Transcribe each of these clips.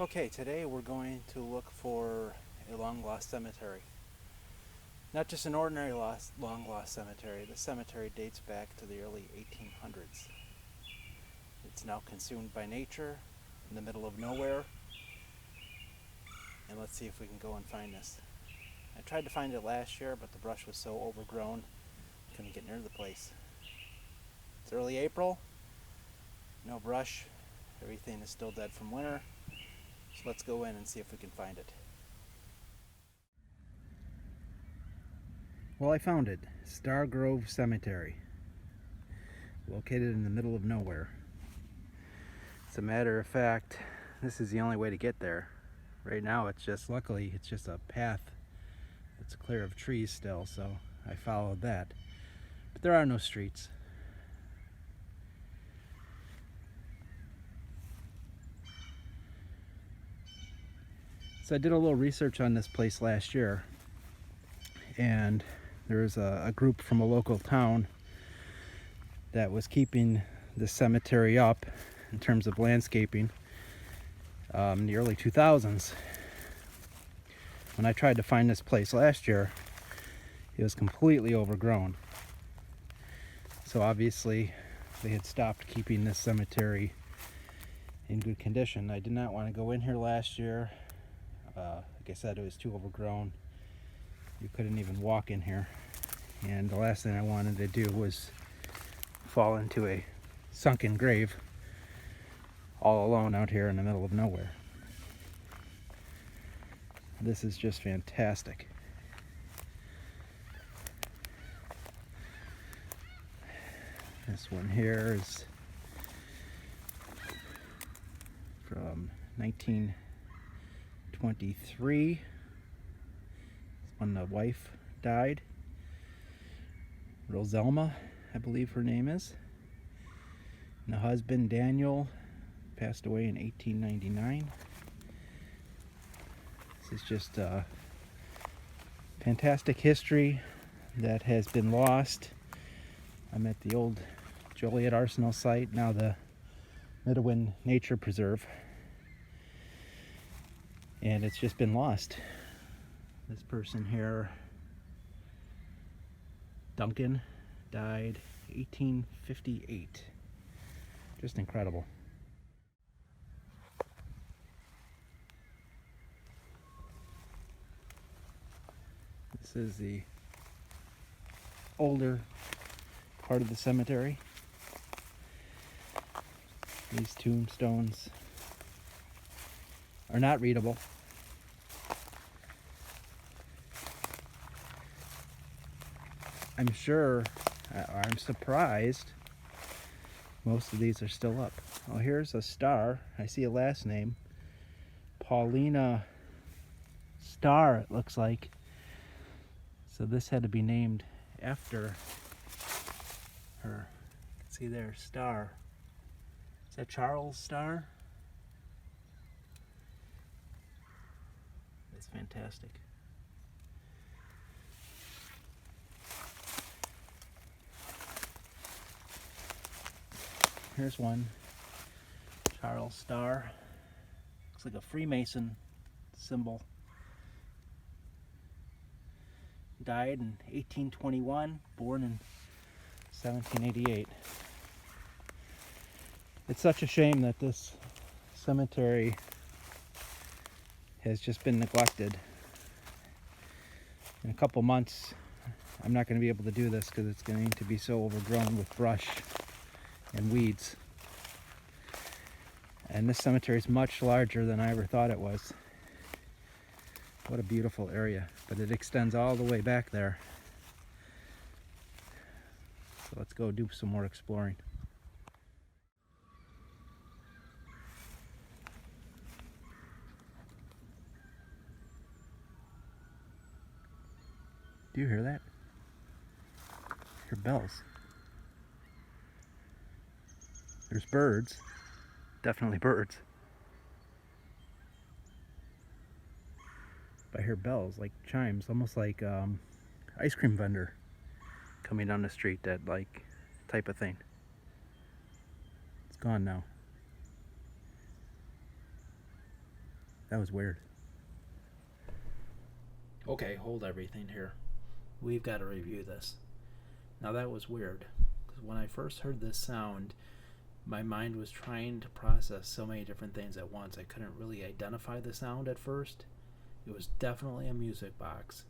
Okay, today we're going to look for a long-lost cemetery. Not just an ordinary long-lost cemetery. The cemetery dates back to the early 1800s. It's now consumed by nature, in the middle of nowhere. And let's see if we can go and find this. I tried to find it last year, but the brush was so overgrown, I couldn't get near the place. It's early April, no brush, everything is still dead from winter. So let's go in and see if we can find it. Well, I found it. Starr Grove Cemetery. Located in the middle of nowhere. As a matter of fact, this is the only way to get there. Right now luckily it's just a path that's clear of trees still, so I followed that. But there are no streets. So I did a little research on this place last year, and there was a group from a local town that was keeping the cemetery up in terms of landscaping in the early 2000s. When I tried to find this place last year, it was completely overgrown. So obviously they had stopped keeping this cemetery in good condition. I did not want to go in here last year. Like I said, it was too overgrown. You couldn't even walk in here. And the last thing I wanted to do was fall into a sunken grave all alone out here in the middle of nowhere. This is just fantastic. This one here is from 1923. It's when the wife died. Roselma, I believe her name is. And the husband, Daniel, passed away in 1899. This is just a fantastic history that has been lost. I'm at the old Joliet Arsenal site, now the Midwin Nature Preserve. And it's just been lost. This person here, Duncan, died 1858. Just incredible. This is the older part of the cemetery. These tombstones are not readable. I'm surprised most of these are still up. Oh, here's a star. I see a last name. Paulina Starr, it looks like. So this had to be named after her. See there, Starr. Is that Charles Starr? That's fantastic. Here's one, Charles Starr. Looks like a Freemason symbol. Died in 1821, born in 1788. It's such a shame that this cemetery has just been neglected. In a couple months, I'm not going to be able to do this because it's going to be so overgrown with brush and weeds. And this cemetery is much larger than I ever thought it was. What a beautiful area, but it extends all the way back there. So let's go do some more exploring. Do you hear that? Hear bells. There's birds, definitely birds. But I hear bells, like chimes, almost like ice cream vendor coming down the street, that like type of thing. It's gone now. That was weird. Okay, hold everything here. We've got to review this. Now that was weird, because when I first heard this sound, my mind was trying to process so many different things at once. I couldn't really identify the sound at first. It was definitely a music box.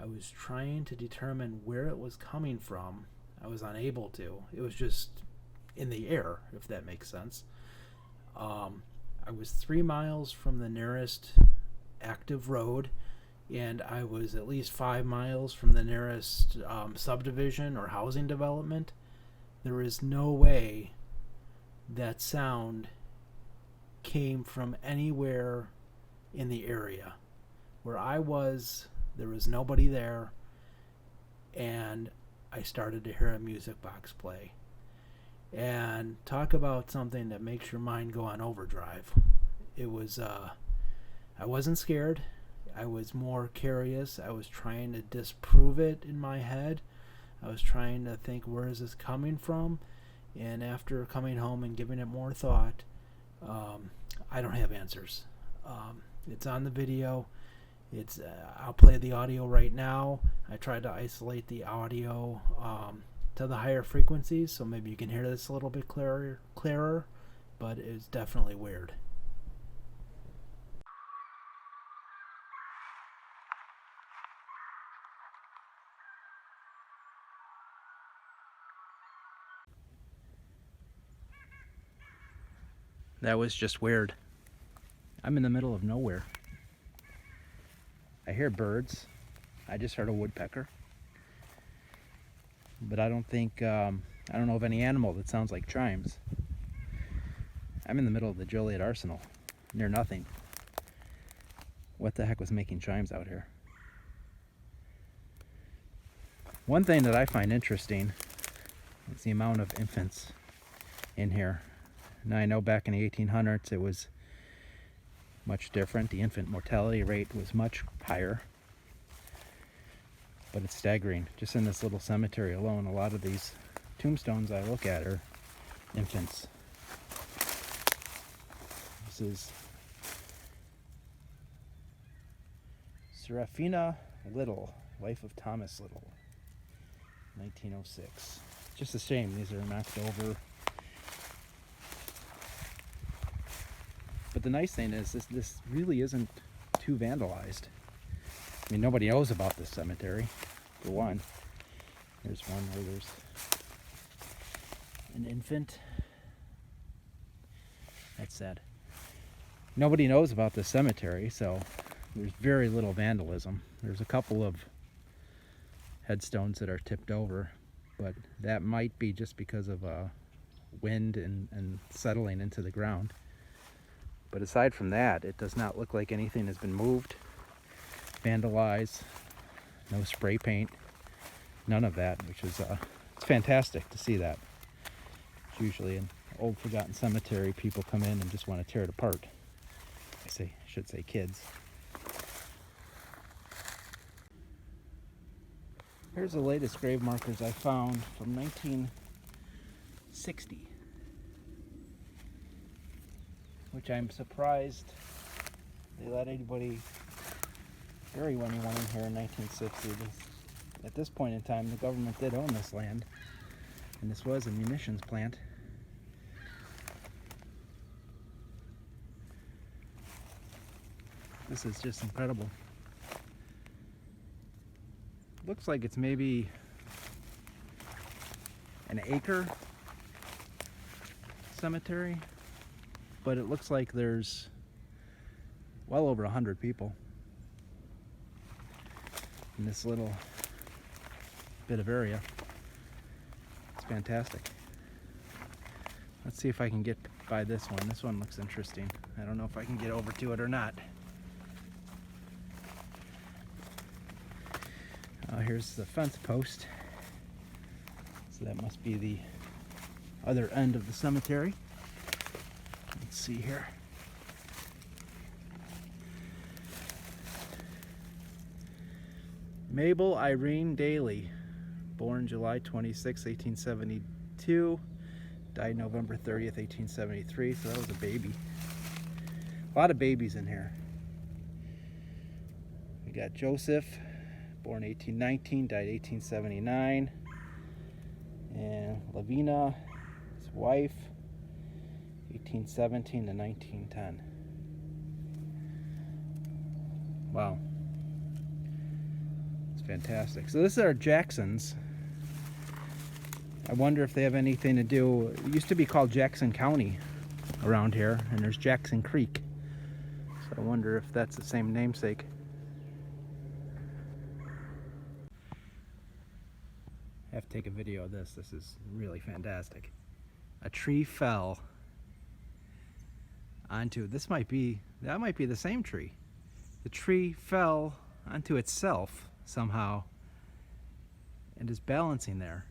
I was trying to determine where it was coming from. I was unable to. It was just in the air, if that makes sense. I was 3 miles from the nearest active road, and I was at least 5 miles from the nearest subdivision or housing development. There is no way that sound came from anywhere in the area. Where I was, there was nobody there, and I started to hear a music box play. And talk about something that makes your mind go on overdrive. It was, I wasn't scared. I was more curious. I was trying to disprove it in my head. I was trying to think, where is this coming from? And after coming home and giving it more thought, I don't have answers. It's on the video. I'll play the audio right now. I tried to isolate the audio to the higher frequencies, so maybe you can hear this a little bit clearer, but it's definitely weird. That was just weird. I'm in the middle of nowhere. I hear birds. I just heard a woodpecker. But I don't know of any animal that sounds like chimes. I'm in the middle of the Joliet Arsenal, near nothing. What the heck was making chimes out here? One thing that I find interesting is the amount of infants in here. Now I know back in the 1800s it was much different. The infant mortality rate was much higher. But it's staggering. Just in this little cemetery alone, a lot of these tombstones I look at are infants. This is Serafina Little, Life of Thomas Little, 1906. Just a shame these are knocked over. But the nice thing is this really isn't too vandalized. I mean, nobody knows about this cemetery, for one. There's one where there's an infant. That's sad. Nobody knows about this cemetery, so there's very little vandalism. There's a couple of headstones that are tipped over, but that might be just because of wind and settling into the ground. But aside from that, it does not look like anything has been moved, vandalized, no spray paint, none of that, which is it's fantastic to see that. It's usually an old forgotten cemetery, people come in and just want to tear it apart. I should say kids. Here's the latest grave markers I found from 1960. Which I'm surprised they let anybody bury anyone in here in 1960. At this point in time, the government did own this land, and this was a munitions plant. This is just incredible. Looks like it's maybe an acre cemetery. But it looks like there's well over 100 people in this little bit of area. It's fantastic. Let's see if I can get by this one. This one looks interesting. I don't know if I can get over to it or not. Here's the fence post. So that must be the other end of the cemetery. Let's see here. Mabel Irene Daly, born July 26, 1872, died November 30th, 1873, so that was a baby. A lot of babies in here. We got Joseph, born 1819, died 1879. And Lavina, his wife, 1817 to 1910. Wow. It's fantastic. So this is our Jacksons. I wonder if they have anything to do. It used to be called Jackson County around here, and there's Jackson Creek. So I wonder if that's the same namesake. I have to take a video of this. This is really fantastic. A tree fell onto, that might be the same tree. The tree fell onto itself somehow and is balancing there.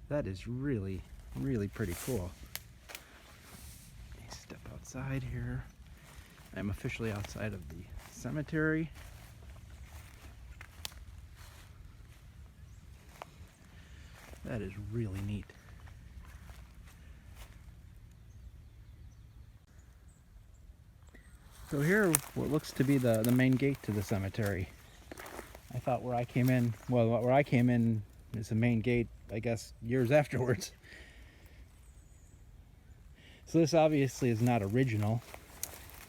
That is really, really pretty cool. Let me step outside here. I'm officially outside of the cemetery. That is really neat. So here, what looks to be the main gate to the cemetery. I thought where I came in is the main gate, I guess, years afterwards. So this obviously is not original.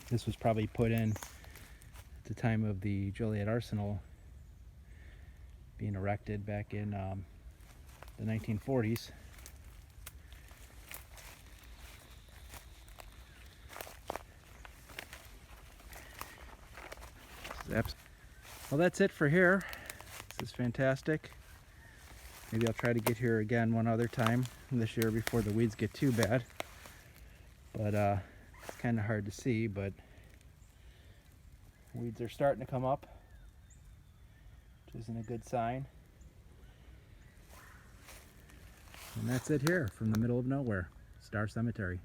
This was probably put in at the time of the Joliet Arsenal being erected back in the 1940s. Well, that's it for here. This is fantastic. Maybe I'll try to get here again one other time this year before the weeds get too bad. But it's kind of hard to see, but weeds are starting to come up, which isn't a good sign. And that's it here from the middle of nowhere, Starr Cemetery.